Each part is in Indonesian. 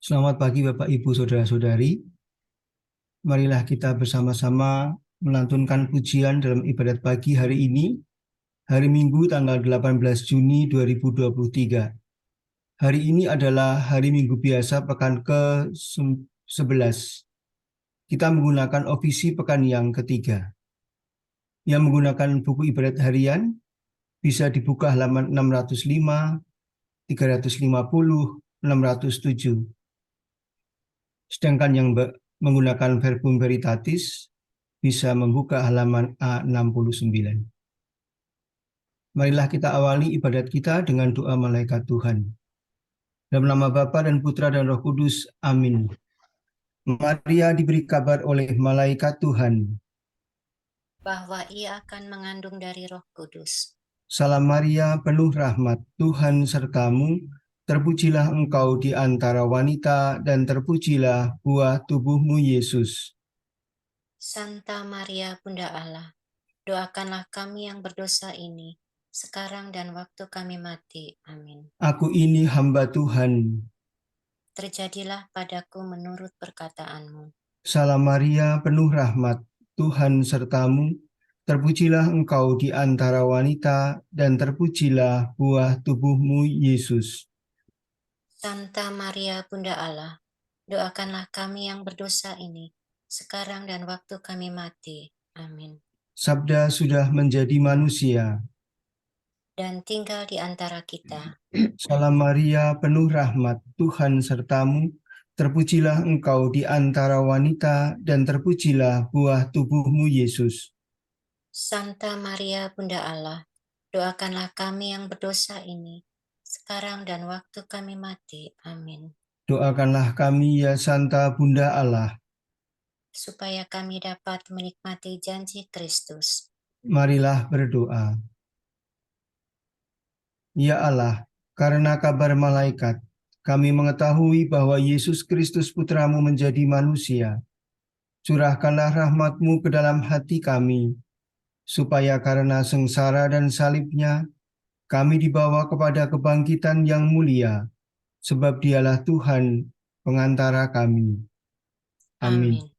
Selamat pagi Bapak Ibu Saudara-saudari. Marilah kita bersama-sama melantunkan pujian dalam ibadat pagi hari ini, hari Minggu tanggal 18 Juni 2023. Hari ini adalah hari Minggu biasa pekan ke-11. Kita menggunakan ofisi pekan yang ketiga. Yang menggunakan buku ibadat harian bisa dibuka halaman 605, 350, 607. Sedangkan yang menggunakan verbum veritatis bisa membuka halaman A69. Marilah kita awali ibadat kita dengan doa malaikat Tuhan. Dalam nama Bapa dan Putra dan Roh Kudus. Amin. Maria diberi kabar oleh malaikat Tuhan bahwa ia akan mengandung dari Roh Kudus. Salam Maria, penuh rahmat, Tuhan sertamu. Terpujilah engkau di antara wanita dan terpujilah buah tubuhmu Yesus. Santa Maria Bunda Allah, doakanlah kami yang berdosa ini, sekarang dan waktu kami mati. Amin. Aku ini hamba Tuhan. Terjadilah padaku menurut perkataanmu. Salam Maria, penuh rahmat, Tuhan sertamu. Terpujilah engkau di antara wanita dan terpujilah buah tubuhmu Yesus. Santa Maria Bunda Allah, doakanlah kami yang berdosa ini, sekarang dan waktu kami mati. Amin. Sabda sudah menjadi manusia dan tinggal di antara kita. Salam Maria, penuh rahmat, Tuhan sertamu. Terpujilah engkau di antara wanita dan terpujilah buah tubuhmu Yesus. Santa Maria Bunda Allah, doakanlah kami yang berdosa ini, sekarang dan waktu kami mati. Amin. Doakanlah kami ya Santa Bunda Allah, supaya kami dapat menikmati janji Kristus. Marilah berdoa. Ya Allah, karena kabar malaikat, kami mengetahui bahwa Yesus Kristus Putramu menjadi manusia. Curahkanlah rahmat-Mu ke dalam hati kami, supaya karena sengsara dan salibnya, kami dibawa kepada kebangkitan yang mulia, sebab Dialah Tuhan, pengantara kami. Amin.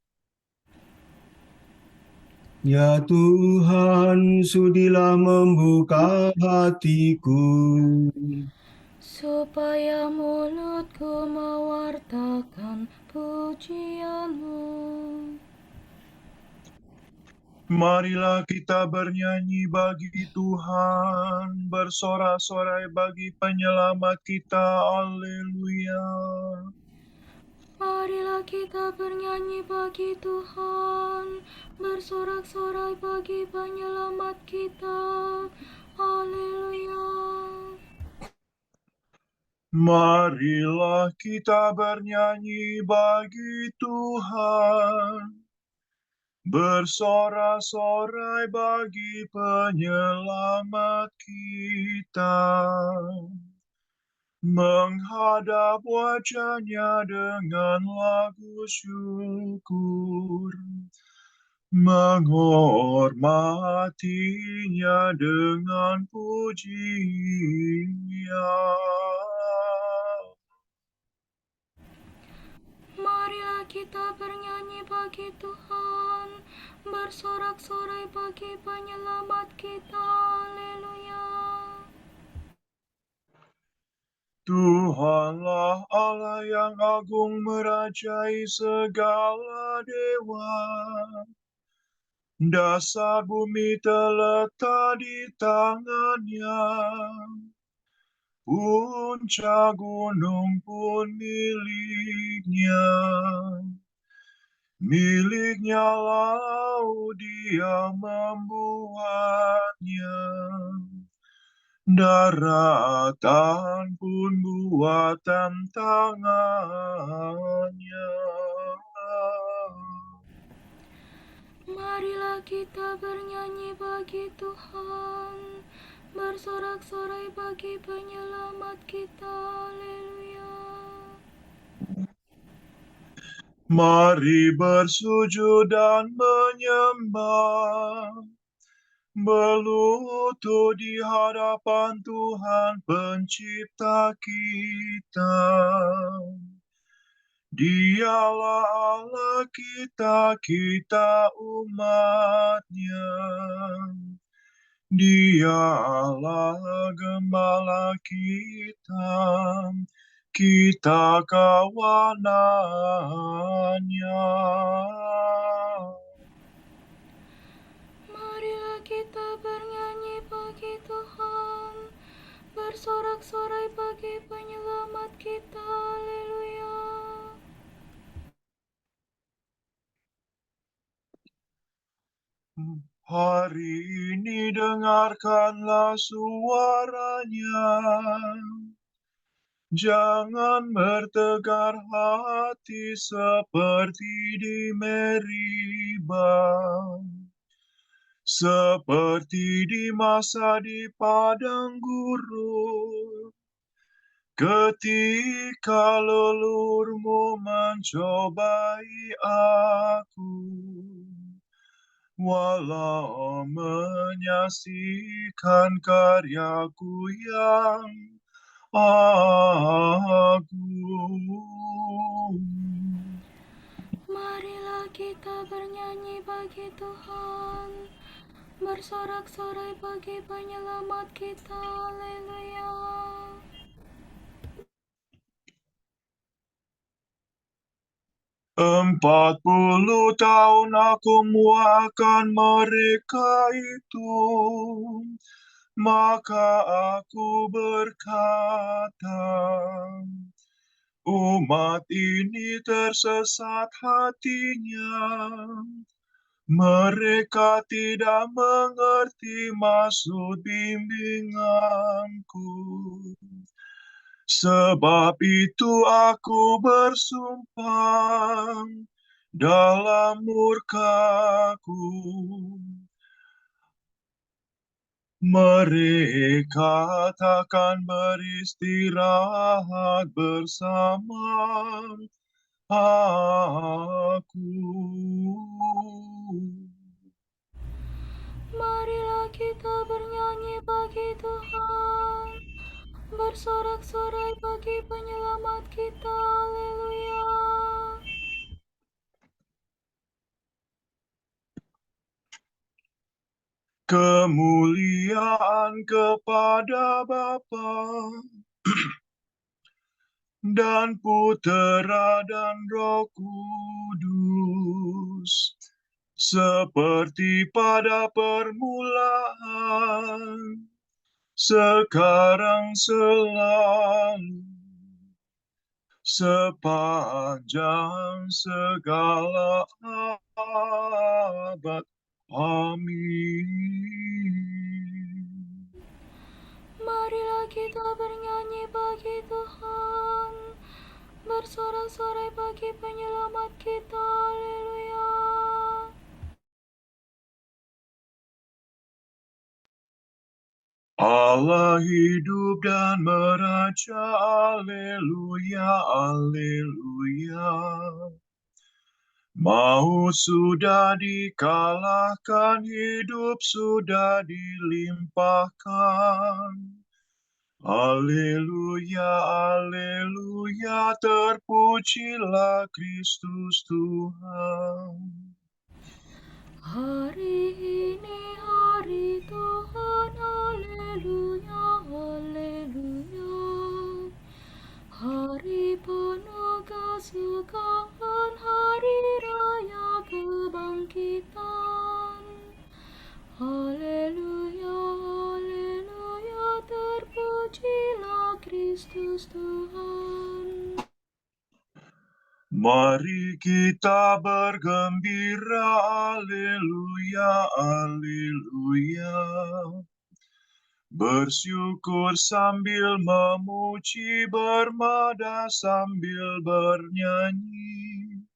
Ya Tuhan, sudilah membuka hatiku, supaya mulutku mewartakan pujian-Mu. Marilah kita bernyanyi bagi Tuhan, bersorak-sorai bagi penyelamat kita. Haleluya. Marilah kita bernyanyi bagi Tuhan, bersorak-sorai bagi penyelamat kita. Haleluya. Marilah kita bernyanyi bagi Tuhan, bersorak-sorai bagi penyelamat kita. Menghadap wajah-Nya dengan lagu syukur, menghormatinya dengan pujian. Marilah kita bernyanyi bagi Tuhan, bersorak-sorai bagi penyelamat kita. Haleluya. Tuhanlah Allah yang agung merajai segala dewa. Dasar bumi terletak di tangan-Nya. Puncak gunung pun milik-Nya. Milik-Nya laut, Dia membuatnya. Daratan pun buatan tangan-Nya. Marilah kita bernyanyi bagi Tuhan, bersorak-sorai bagi penyelamat kita. Haleluya. Mari bersujud dan menyembah, berlutut di hadapan Tuhan Pencipta kita. Dialah Allah kita, kita umat-Nya. Dia Allah gembala kita, kita kawanannya. Marilah kita bernyanyi bagi Tuhan, bersorak-sorai bagi penyelamat kita. Haleluya. Hari ini dengarkanlah suaranya. Jangan bertegar hati seperti di Meriba, seperti di masa di padang gurun, ketika lelurmu mencobai aku. Walau menyaksikan karyaku yang agung. Marilah kita bernyanyi bagi Tuhan, bersorak-sorai bagi penyelamat kita. Haleluya. 40 tahun aku muakan mereka itu, maka aku berkata, umat ini tersesat hatinya, mereka tidak mengerti maksud bimbinganku. Sebab itu aku bersumpah dalam murkaku, mereka takkan beristirahat bersama aku. Marilah kita bernyanyi bagi Tuhan, bersorak-sorai bagi penyelamat kita. Haleluya. Kemuliaan kepada Bapa dan Putera dan Roh Kudus, seperti pada permulaan, sekarang selalu, sepanjang segala abad. Amin. Marilah kita bernyanyi bagi Tuhan, bersorak-sorai bagi penyelamat kita. Haleluya. Allah hidup dan meraja, aleluya, aleluya. Maut sudah dikalahkan, hidup sudah dilimpahkan. Aleluya, aleluya, terpujilah Kristus Tuhan. Hari ini hari Tuhan, haleluya, haleluya. Hari penuh kesukaan, hari raya kebangkitan. Haleluya, haleluya, terpujilah Kristus Tuhan. Mari kita bergembira, aleluya, aleluya. Bersyukur sambil memuji, bermada sambil bernyanyi.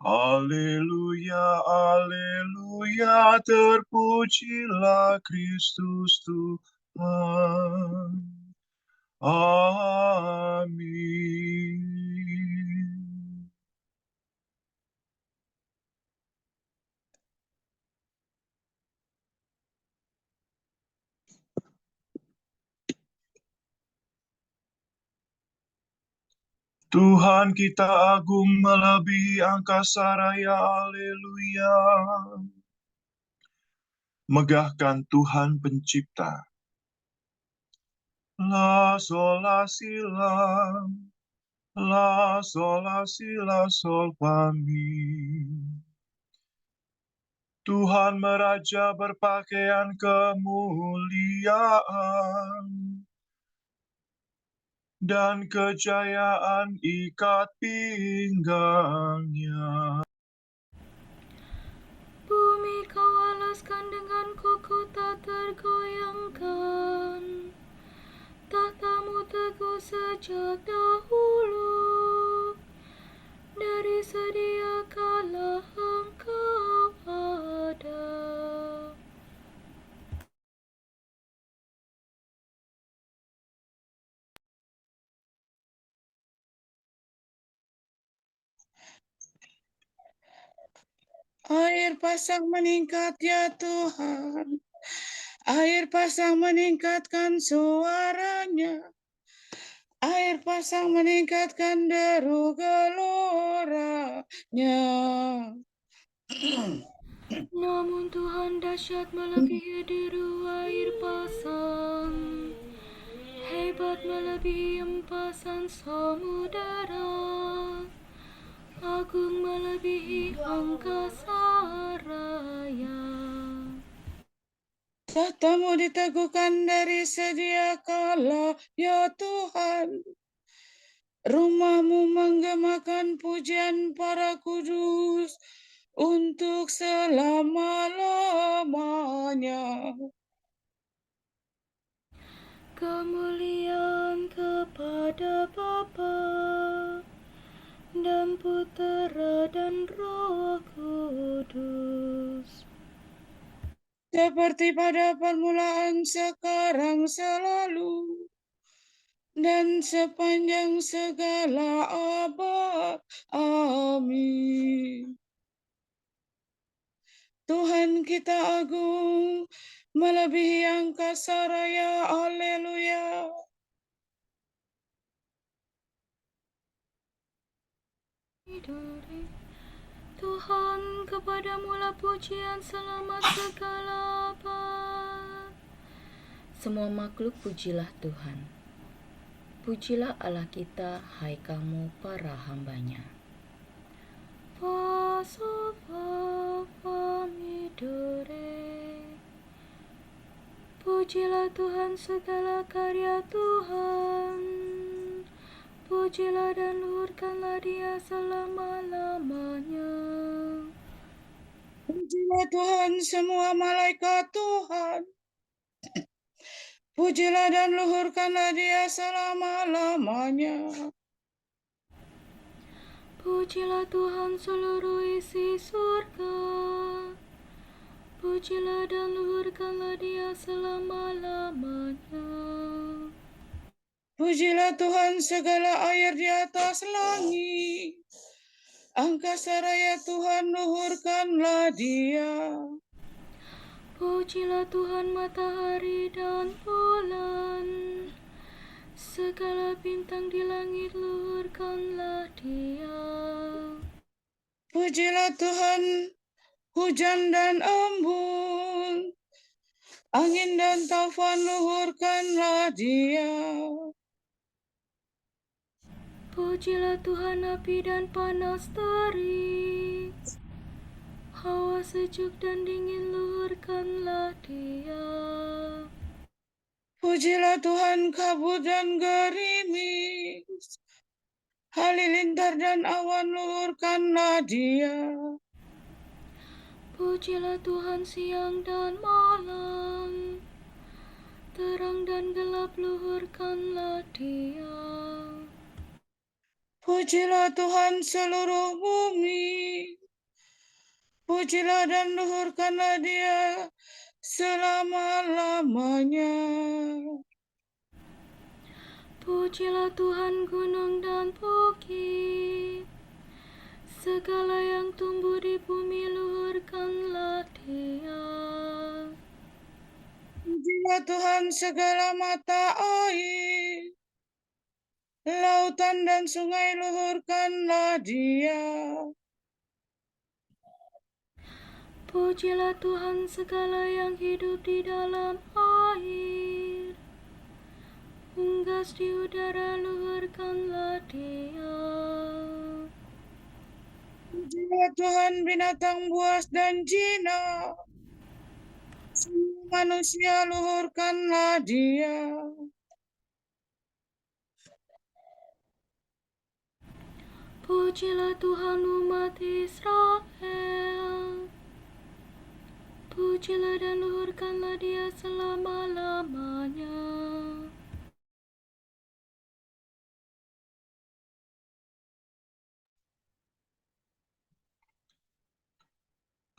Aleluya, aleluya, terpujilah Kristus Tuhan. Amin. Tuhan kita agung melebihi angkasa raya, haleluya. Megahkan Tuhan pencipta. La sol la si la, la sol la si la sol fa mi. Tuhan meraja berpakaian kemuliaan dan kejayaan ikat pinggangnya. Bumi kau alaskan dengan kuku tak tergoyangkan. Tahtamu teguh sejak dahulu. Dari sedia kala engkau ada. Air pasang meningkat ya Tuhan. Air pasang meningkatkan suaranya. Air pasang meningkatkan deru geloranya. Namun Tuhan dahsyat melebihi deru air pasang. Hebat melebihi empasan samudera. Agung melebihi angkasa raya. Tahtamu diteguhkan dari sedia kala, ya Tuhan. Rumahmu menggemakan pujian para kudus untuk selama-lamanya. Kemuliaan kepada Bapa dan Putera dan Roh Kudus. Seperti pada permulaan, sekarang, selalu, dan sepanjang segala abad. Amin. Tuhan kita agung, melebihi angkasa raya. Haleluya. Tuhan, kepadamu-lah pujian selamat segala abad. Semua makhluk pujilah Tuhan. Pujilah Allah kita, hai kamu para hambanya. Pujilah Tuhan segala karya Tuhan. Pujilah dan luhurkanlah Dia selama-lamanya. Pujilah Tuhan semua malaikat Tuhan. Pujilah dan luhurkanlah Dia selama-lamanya. Pujilah Tuhan seluruh isi surga. Pujilah dan luhurkanlah Dia selama-lamanya. Pujilah Tuhan segala air di atas langit. Angkasa raya Tuhan, luhurkanlah Dia. Pujilah Tuhan matahari dan bulan. Segala bintang di langit, luhurkanlah Dia. Pujilah Tuhan hujan dan embun. Angin dan taufan, luhurkanlah Dia. Pujilah Tuhan api dan panas terik. Hawa sejuk dan dingin, luhurkanlah Dia. Pujilah Tuhan kabut dan gerimis. Halilintar dan awan, luhurkanlah Dia. Pujilah Tuhan siang dan malam. Terang dan gelap, luhurkanlah Dia. Pujilah Tuhan seluruh bumi. Pujilah dan luhurkanlah Dia selama-lamanya. Pujilah Tuhan gunung dan bukit. Segala yang tumbuh di bumi, luhurkanlah Dia. Pujilah Tuhan segala mata air. Laut lautan dan sungai, luhurkanlah Dia. Pujilah Tuhan segala yang hidup di dalam air. Unggas di udara, luhurkanlah Dia. Pujilah Tuhan binatang buas dan jinak. Semua manusia, luhurkanlah Dia. Pujilah Tuhan umat Israel. Pujilah dan luhurkanlah Dia selama-lamanya.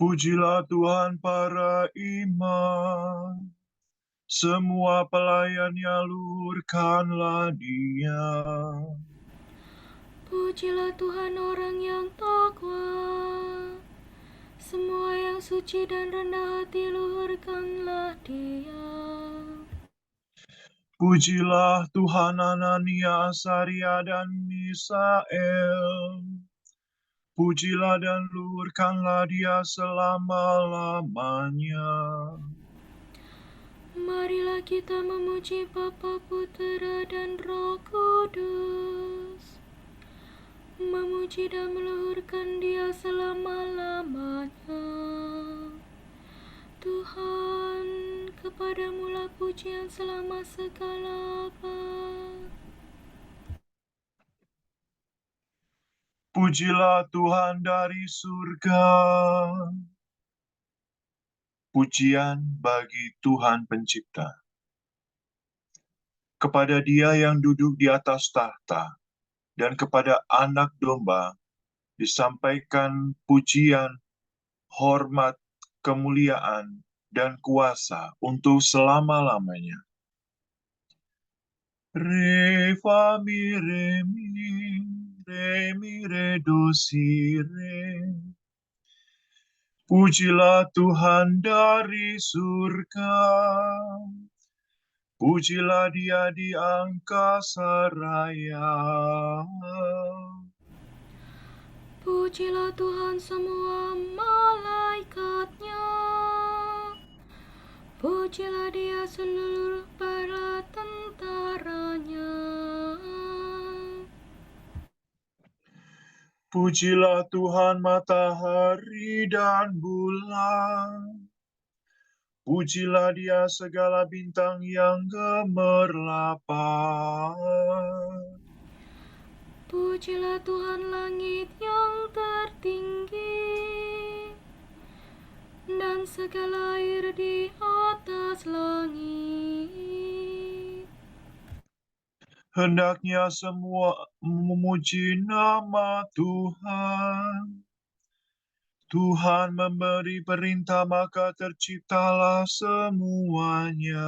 Pujilah Tuhan para imam, semua pelayannya luhurkanlah Dia. Pujilah Tuhan orang yang takwa. Semua yang suci dan rendah hati, luhurkanlah Dia. Pujilah Tuhan Anania, Asaria, dan Misael. Pujilah dan luhurkanlah Dia selama-lamanya. Marilah kita memuji Bapa, Putera, dan Roh Kudus. Memuji dan meluhurkan Dia selama-lamanya. Tuhan, kepadamu-lah pujian selama segala abad. Pujilah Tuhan dari surga. Pujian bagi Tuhan Pencipta. Kepada Dia yang duduk di atas tahta, dan kepada Anak Domba disampaikan pujian, hormat, kemuliaan, dan kuasa untuk selama-lamanya. Re, fa, mi, re, re, do, si, re. Pujilah Tuhan dari surga. Pujilah Dia di angkasa raya. Pujilah Tuhan semua malaikatnya. Pujilah Dia seluruh para tentaranya. Pujilah Tuhan matahari dan bulan. Pujilah Dia segala bintang yang gemerlapan. Pujilah Tuhan langit yang tertinggi dan segala air di atas langit. Hendaknya semua memuji nama Tuhan. Tuhan memberi perintah, maka terciptalah semuanya.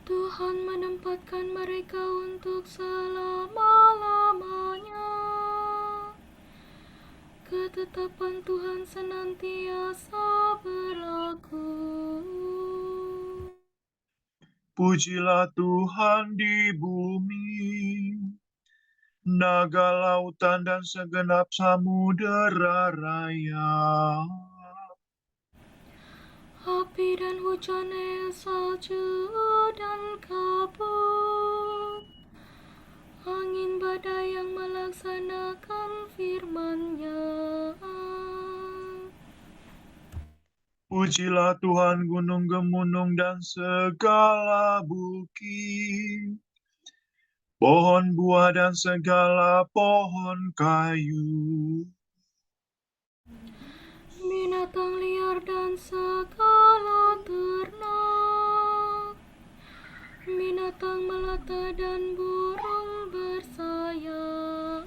Tuhan menempatkan mereka untuk selama-lamanya. Ketetapan Tuhan senantiasa berlaku. Pujilah Tuhan di bumi, naga lautan dan segenap samudera raya. Api dan hujan, es, salju dan kabut, angin badai yang melaksanakan firman-Nya. Pujilah Tuhan gunung gemunung dan segala bukit, pohon buah dan segala pohon kayu. Binatang liar dan segala ternak, binatang melata dan burung bersayap.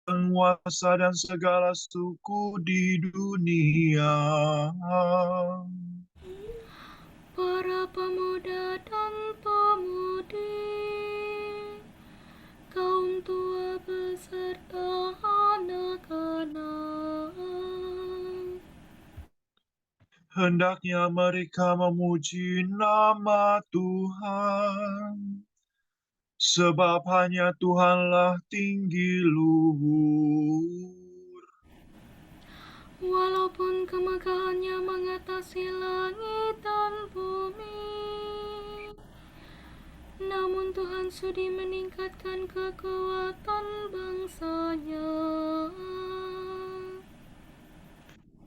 Penguasa dan segala suku di dunia. Para pemuda dan pemudi, kaum tua beserta Hendaknya mereka memuji nama Tuhan, sebab hanya Tuhanlah tinggi luhur. Walaupun kemegahannya mengatasi langit dan bumi, namun Tuhan sudi meningkatkan kekuatan bangsanya.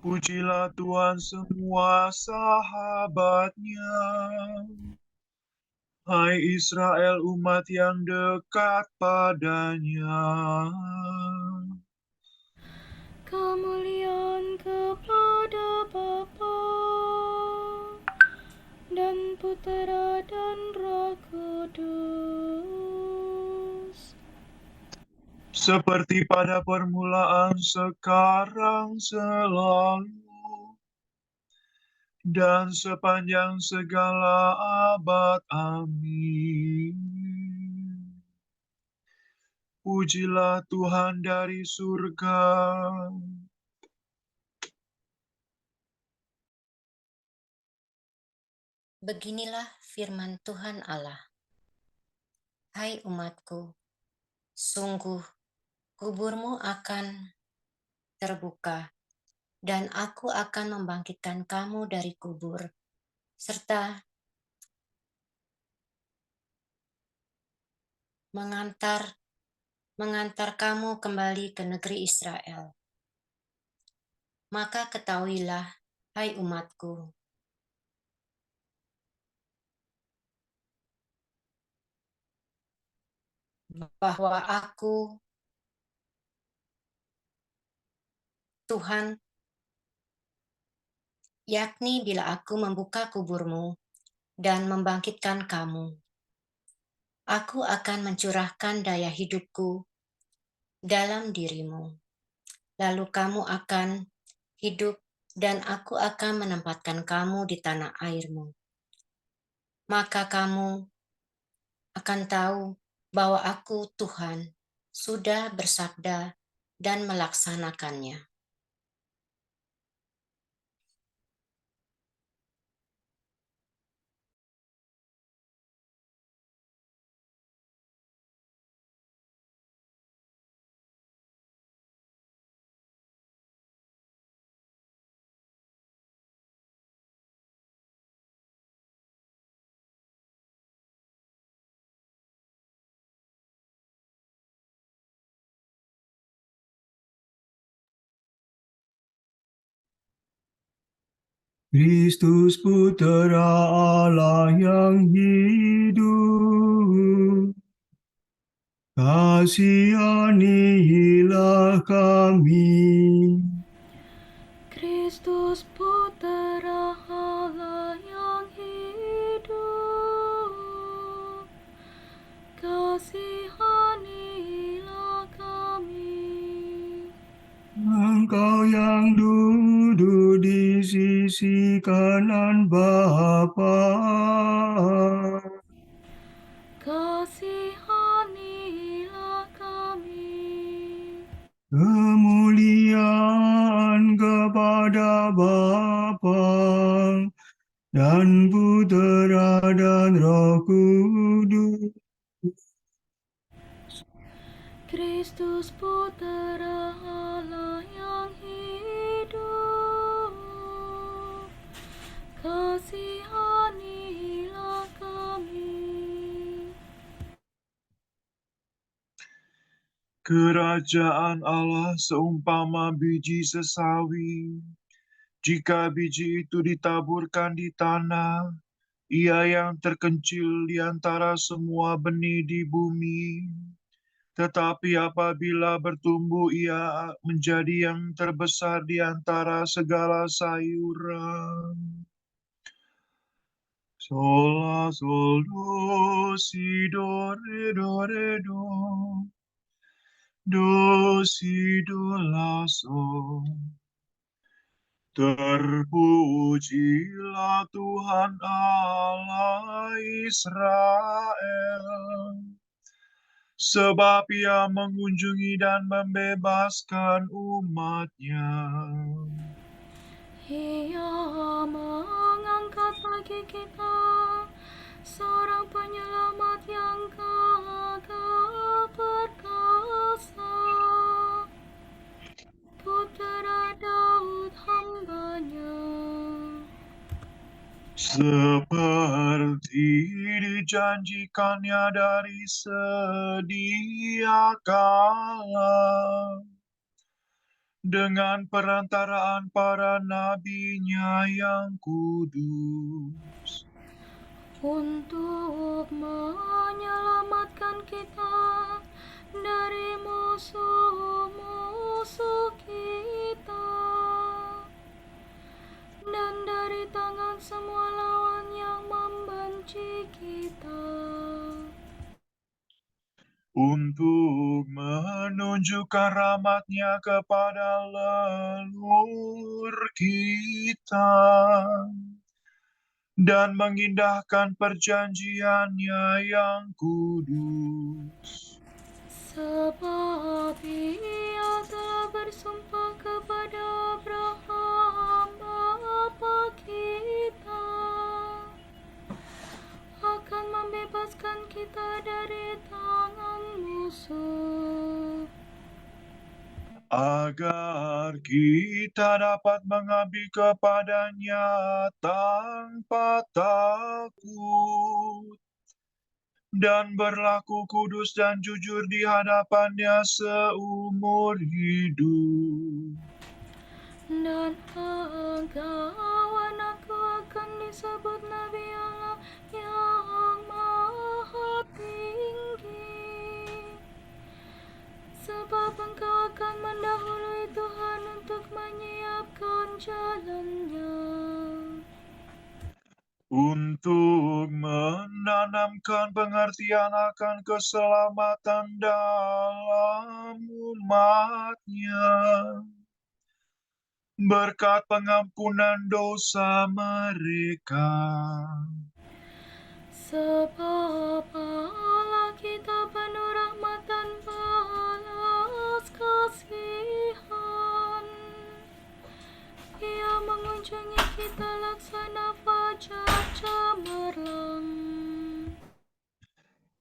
Pujilah Tuhan semua sahabatnya. Hai Israel, umat yang dekat padanya. Kemuliaan kepada Bapa dan Putera dan Roh Kudus, Seperti pada permulaan, sekarang, selalu, dan sepanjang segala abad. Amin. Pujilah Tuhan dari surga. Beginilah firman Tuhan Allah. Hai umatku, sungguh kuburmu akan terbuka, dan aku akan membangkitkan kamu dari kubur, serta mengantar kamu kembali ke negeri Israel. Maka ketahuilah, hai umatku, bahwa aku, Tuhan, yakni bila aku membuka kuburmu dan membangkitkan kamu, aku akan mencurahkan daya hidupku dalam dirimu. Lalu kamu akan hidup dan aku akan menempatkan kamu di tanah airmu. Maka kamu akan tahu bahwa aku, Tuhan, sudah bersabda dan melaksanakannya. Kristus Putera Allah yang hidup, kasihanilah kami. Kristus Putera Allah yang hidup, kasihanilah kami. Engkau yang duduk di sisi kanan Bapa, kasihanilah kami. kemuliaan kepada Bapa dan Putera dan Roh Kudus. Kristus Putera Allah yang hidup, kasihanilah kami. Kerajaan Allah seumpama biji sesawi. Jika biji itu ditaburkan di tanah, ia yang terkencil di antara semua benih di bumi. Tetapi apabila bertumbuh, ia menjadi yang terbesar di antara segala sayuran. Sola, sol, do, si, do, re, do, re, do. Do, si, do, la, sol. Terpujilah Tuhan Allah Israel, sebab Ia mengunjungi dan membebaskan umat-Nya. Ia mengangkat bagi kita seorang penyelamat yang gagah perkasa, Putera Daud hambanya. Seperti dijanjikannya dari sedia kala, dengan perantaraan para nabinya yang kudus, Untuk menyelamatkan kita dari musuh-musuh kita dan dari tangan semua lawan yang membenci kita, untuk menunjukkan rahmat-Nya kepada leluhur kita dan mengindahkan perjanjian-Nya yang kudus. sebab Ia telah bersumpah kepada Abraham bapa kita akan membebaskan kita dari tangan musuh, agar kita dapat mengabdi kepada-Nya tanpa takut dan berlaku kudus dan jujur di hadapan-Nya seumur hidup. dan engkau anakku akan disebut Nabi Allah yang Maha Tinggi, sebab engkau akan mendahului Tuhan untuk menyiapkan jalan-Nya, Untuk menanamkan pengertian akan keselamatan dalam umat-Nya, berkat pengampunan dosa mereka. sebab Allah kita penuh rahmat dan belas kasihan. Ia mengunjungi kita laksana fajar cemerlang,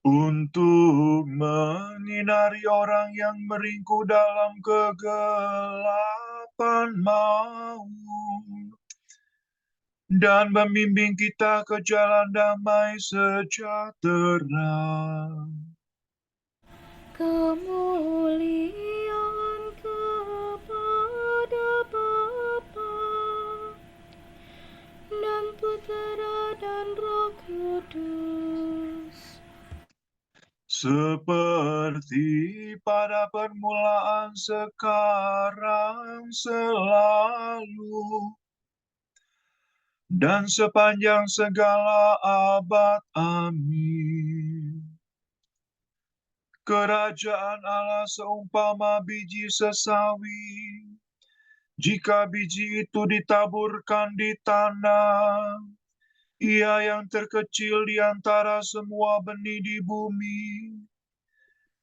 Untuk menyinari orang yang meringkuk dalam kegelapan maut, dan membimbing kita ke jalan damai sejahtera. kemuliaan kepada Bapa dan Putera dan Roh Kudus, Seperti pada permulaan, sekarang, selalu, dan sepanjang segala abad. Amin. Kerajaan Allah seumpama biji sesawi. Jika biji itu ditaburkan di tanah, Ia yang terkecil di antara semua benih di bumi,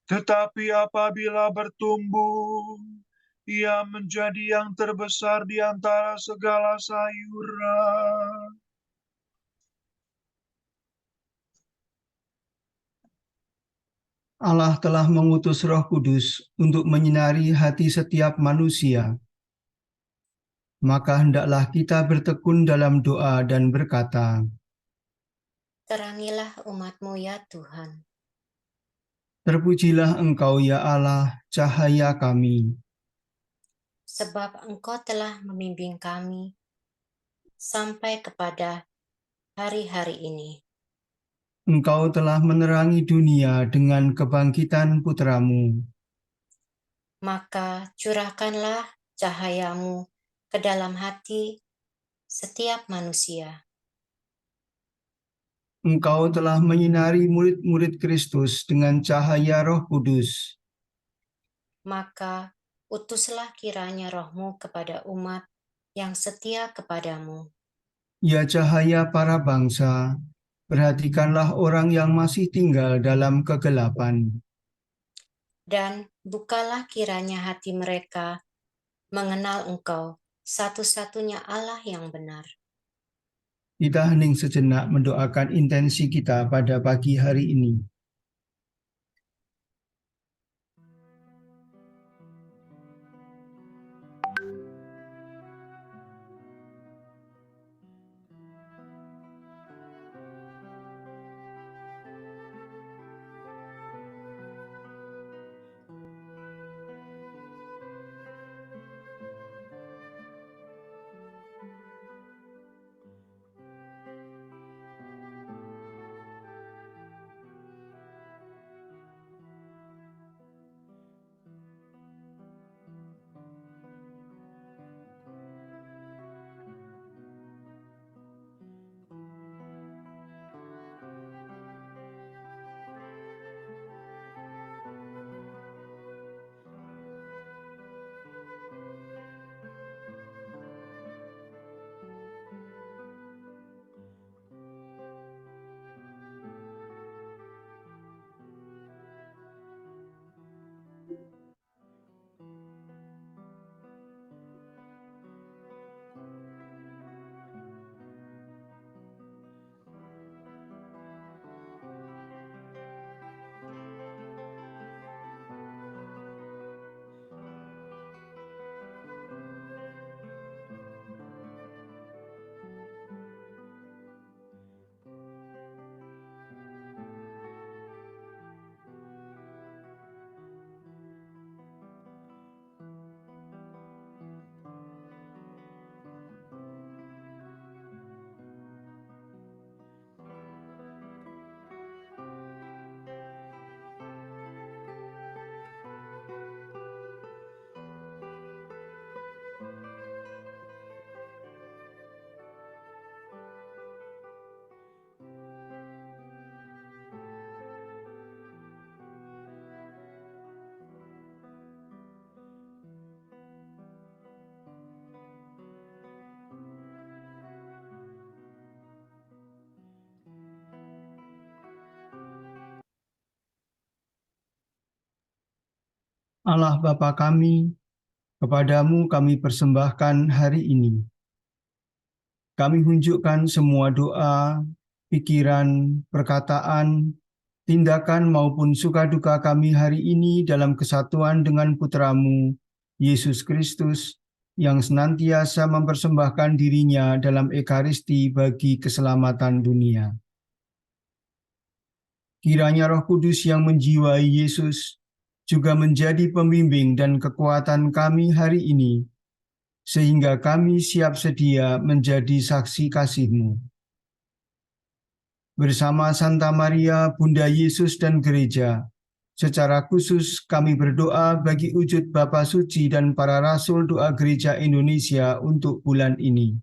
tetapi apabila bertumbuh, Ia menjadi yang terbesar di antara segala sayuran. Allah telah mengutus Roh Kudus untuk menyinari hati setiap manusia. Maka hendaklah kita bertekun dalam doa dan berkata, Terangilah umat-Mu ya Tuhan. terpujilah Engkau ya Allah, cahaya kami. Sebab Engkau telah membimbing kami sampai kepada hari-hari ini. Engkau telah menerangi dunia dengan kebangkitan Putra-Mu. Maka curahkanlah cahaya-Mu ke dalam hati setiap manusia. Engkau telah menyinari murid-murid Kristus dengan cahaya Roh Kudus. Maka utuslah kiranya Roh-Mu kepada umat yang setia kepadamu. Ya cahaya para bangsa, perhatikanlah orang yang masih tinggal dalam kegelapan. Dan bukalah kiranya hati mereka mengenal Engkau satu-satunya Allah yang benar. Kita hening sejenak mendoakan intensi kita pada pagi hari ini. Allah Bapa kami, kepadamu kami persembahkan hari ini. Kami hunjukkan semua doa, pikiran, perkataan, tindakan maupun suka-duka kami hari ini dalam kesatuan dengan Putra-Mu, Yesus Kristus, yang senantiasa mempersembahkan dirinya dalam Ekaristi bagi keselamatan dunia. Kiranya Roh Kudus yang menjiwai Yesus juga menjadi pembimbing dan kekuatan kami hari ini, sehingga kami siap sedia menjadi saksi kasih-Mu. Bersama Santa Maria, Bunda Yesus dan Gereja, secara khusus kami berdoa bagi wujud Bapa Suci dan para Rasul Doa Gereja Indonesia untuk bulan ini.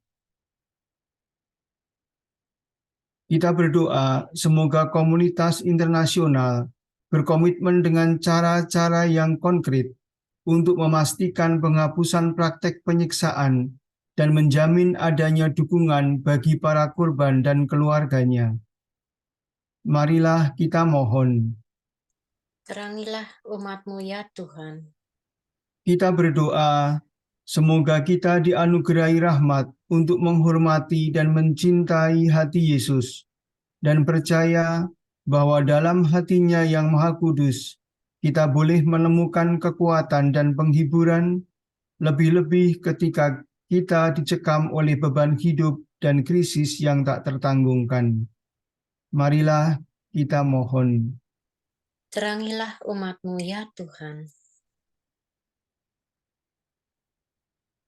Kita berdoa semoga komunitas internasional berkomitmen dengan cara-cara yang konkret untuk memastikan penghapusan praktek penyiksaan dan menjamin adanya dukungan bagi para korban dan keluarganya. Marilah kita mohon. Terangilah umat-Mu ya Tuhan. Kita berdoa, semoga kita dianugerahi rahmat untuk menghormati dan mencintai hati Yesus, dan percaya bahwa dalam hatinya yang Maha Kudus, kita boleh menemukan kekuatan dan penghiburan, lebih-lebih ketika kita dicekam oleh beban hidup dan krisis yang tak tertanggungkan. Marilah kita mohon. Terangilah umat-Mu ya Tuhan.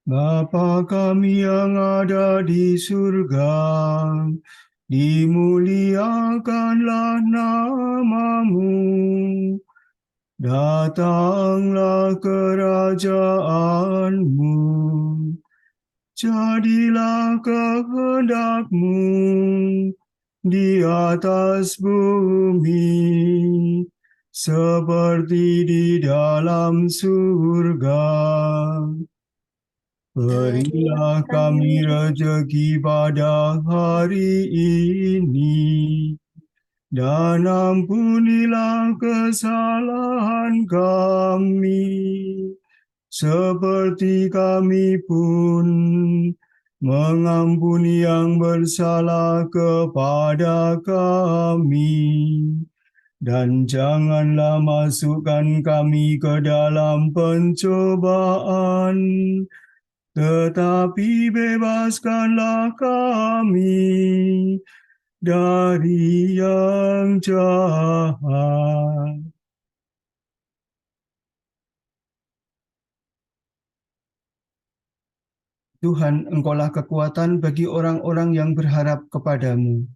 Bapa kami yang ada di surga, dimuliakanlah nama-Mu. Datanglah kerajaan-Mu. Jadilah kehendak-Mu di atas bumi, seperti di dalam surga. Berilah kami rezeki pada hari ini, dan ampunilah kesalahan kami, seperti kami pun mengampuni yang bersalah kepada kami. Dan janganlah masukkan kami ke dalam pencobaan, tetapi bebaskanlah kami dari yang jahat. Tuhan, Engkaulah kekuatan bagi orang-orang yang berharap kepadamu.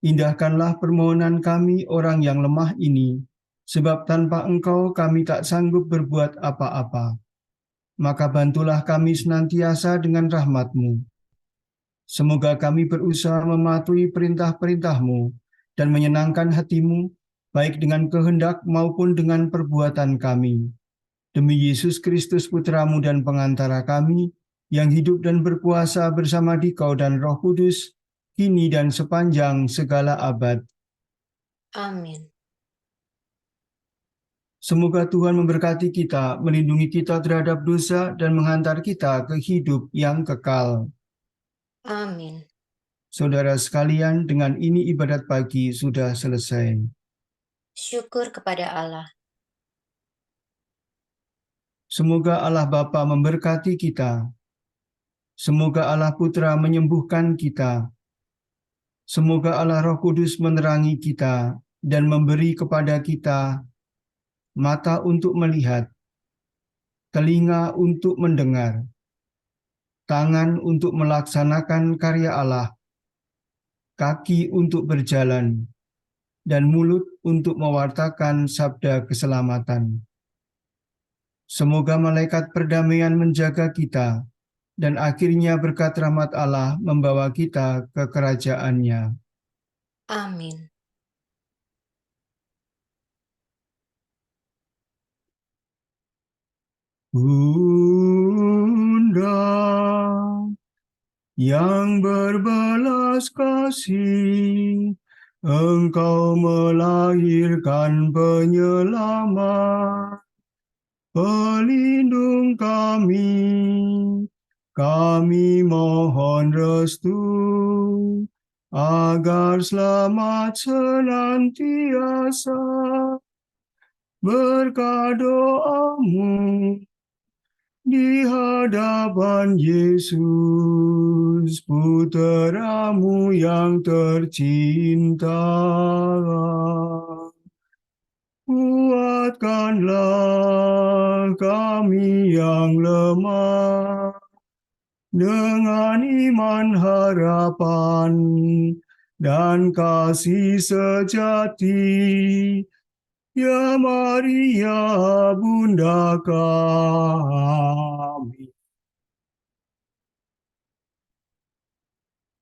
Indahkanlah permohonan kami orang yang lemah ini, sebab tanpa Engkau kami tak sanggup berbuat apa-apa. Maka bantulah kami senantiasa dengan rahmat-Mu. Semoga kami berusaha mematuhi perintah-perintah-Mu dan menyenangkan hati-Mu, baik dengan kehendak maupun dengan perbuatan kami. Demi Yesus Kristus Putra-Mu dan pengantara kami, yang hidup dan berkuasa bersama Dikau dan Roh Kudus, kini dan sepanjang segala abad. Amin. Semoga Tuhan memberkati kita, melindungi kita terhadap dosa, dan menghantar kita ke hidup yang kekal. Amin. Saudara sekalian, dengan ini ibadat pagi sudah selesai. Syukur kepada Allah. Semoga Allah Bapa memberkati kita. Semoga Allah Putra menyembuhkan kita. Semoga Allah Roh Kudus menerangi kita dan memberi kepada kita mata untuk melihat, telinga untuk mendengar, tangan untuk melaksanakan karya Allah, kaki untuk berjalan, dan mulut untuk mewartakan sabda keselamatan. Semoga malaikat perdamaian menjaga kita, dan akhirnya berkat rahmat Allah membawa kita ke kerajaan-Nya. Amin. Bunda yang berbelas kasih, Engkau melahirkan penyelamat, pelindung kami mohon restu, agar selamat senantiasa berkat doa-Mu di hadapan Yesus, Putra-Mu yang tercinta. Kuatkanlah kami yang lemah dengan iman, harapan, dan kasih sejati. Ya Maria, Bunda kami.